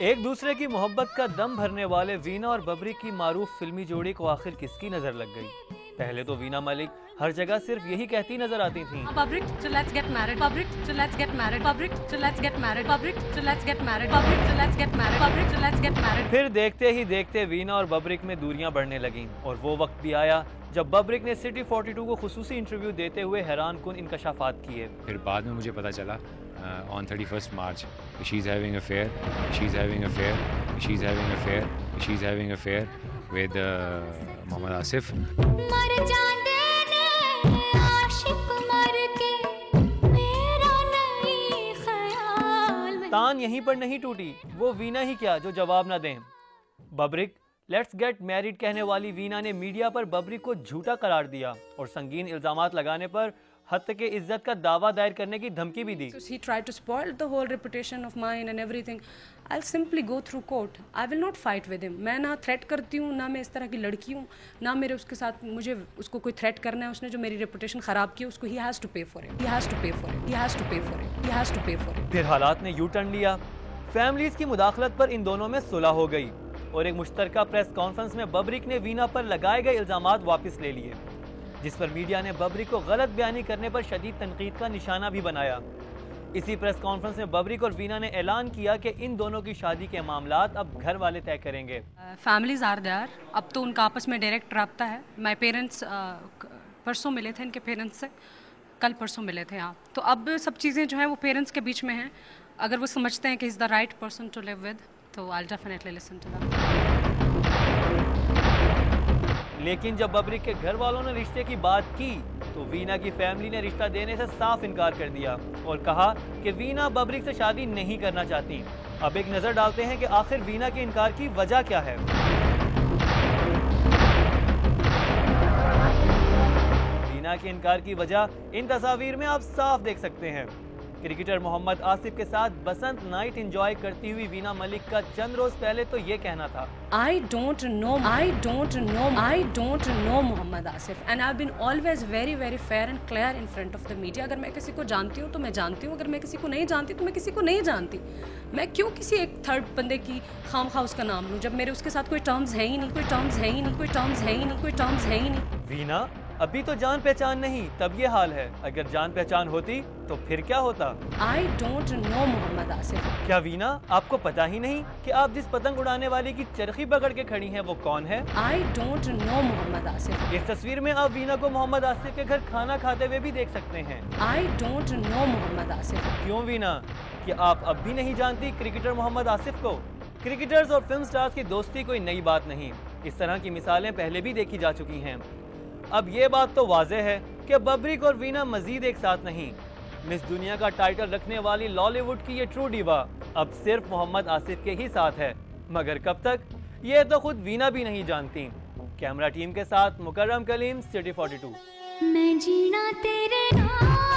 एक दूसरे की मोहब्बत का दम भरने वाले वीना और बबरी की मारूफ फिल्मी जोड़ी को आखिर किसकी नजर लग गई? पहले तो वीना मलिक हर जगह सिर्फ यही कहती नजर आती थीं। Public, so let's get married. Public, so let's get married. Public, so let's get married. Public, so let's get married. Public, so let's get married. Public, so let's get married. फिर देखते ही देखते वीना और बबरिक में दूरियां बढ़ने लगीं और वो वक्त भी आया जब बबरिक ने सिटी 42 को खुसूसी इंटरव्यू देते हुए हैरान कुन इंकशाफात किए। फिर बाद में मुझे पता चला on 31 March she is having affair, she is having affair, she is having affair, she is having affair with Mohammad Asif. तान यहीं पर नहीं टूटी, वो वीना ही क्या जो जवाब ना दें। बबरिक लेट्स गेट मैरिड कहने वाली वीना ने मीडिया पर बबरिक को झूठा करार दिया और संगीन इल्जामात लगाने पर हत्या के इज्जत का दावा दायर करने की धमकी भी दी। He tried to spoil the whole reputation of mine and everything. I'll simply go through court. I will not fight with him. मैं ना थ्रेट करती हूँ, ना मैं इस तरह की लड़की हूँ, ना मेरे उसके साथ मुझे उसको कोई थ्रेट करना है। उसने जो मेरी रेपुटेशन ख़राब की उसको he has to pay for it. He has to pay for it. He has to pay for it. He has to pay for it. फिर हालात ने यू टर्न लिया। फैमिलीज की मुदाखलत पर इन दोनों में सुलह हो गई और एक मुश्तरका प्रेस कॉन्फ्रेंस में बबरिक ने वीना पर लगाए गए इल्जामात वापस ले लिए, जिस पर मीडिया ने बबरिक को गलत बयानी करने पर शदीद तनकीद का निशाना भी बनाया। इसी प्रेस कॉन्फ्रेंस में बबरिक और वीना ने ऐलान किया कि इन दोनों की शादी के मामलात अब घर वाले तय करेंगे। फैमिलीज आर देयर, अब तो उनका आपस में डायरेक्ट रब्ता है। माय पेरेंट्स परसों मिले थे, इनके पेरेंट्स से कल परसों मिले थे यहाँ। तो अब सब चीज़ें जो हैं वो पेरेंट्स के बीच में हैं। अगर वो समझते हैं कि is the right person to live with, तो I will definitely listen to them. लेकिन जब बबरिक के घर वालों ने रिश्ते की बात की तो वीना की फैमिली ने रिश्ता देने से साफ इनकार कर दिया और कहा कि वीना बबरिक से शादी नहीं करना चाहती। अब एक नज़र डालते हैं कि आखिर वीना के इनकार की वजह क्या है। वीना के इनकार की वजह इन तस्वीर में आप साफ देख सकते हैं। क्रिकेटर मोहम्मद आसिफ के साथ बसंत नाइट एंजॉय करती हुई वीना मलिक का चंद रोज पहले तो ये कहना था, I don't know Mohammad Asif and I've been always very very fair and clear in front of the media. अगर मैं किसी को जानती हूँ तो मैं जानती हूँ, अगर मैं किसी को नहीं जानती तो मैं किसी को नहीं जानती। मैं क्यों किसी एक थर्ड बंदे की खामखा उसका नाम लूँ जब मेरे उसके साथ कोई टर्म्स है ही नहीं, कोई टर्म्स है ही नहीं, कोई टर्म्स है ही नहीं, कोई टर्म्स है ही नहीं। वीना अभी तो जान पहचान नहीं तब ये हाल है, अगर जान पहचान होती तो फिर क्या होता। I don't know Mohammad Asif. क्या वीना आपको पता ही नहीं कि आप जिस पतंग उड़ाने वाली की चरखी पकड़ के खड़ी हैं वो कौन है? I don't know Mohammad Asif. इस तस्वीर में आप वीना को मोहम्मद आसिफ के घर खाना खाते हुए भी देख सकते हैं। I don't know Mohammad Asif. क्यों वीना, कि आप अब भी नहीं जानती क्रिकेटर मोहम्मद आसिफ को? क्रिकेटर्स और फिल्म स्टार्स की दोस्ती कोई नई बात नहीं, इस तरह की मिसालें पहले भी देखी जा चुकी हैं। अब ये बात तो वाज़ेह है कि बबरिक और वीना मजीद एक साथ नहीं। मिस दुनिया का टाइटल रखने वाली लॉलीवुड की ये ट्रू डिवा अब सिर्फ मोहम्मद आसिफ के ही साथ है, मगर कब तक ये तो खुद वीना भी नहीं जानती। कैमरा टीम के साथ मुकर्रम कलीम, सिटी 42। मैं जीना तेरे नाम।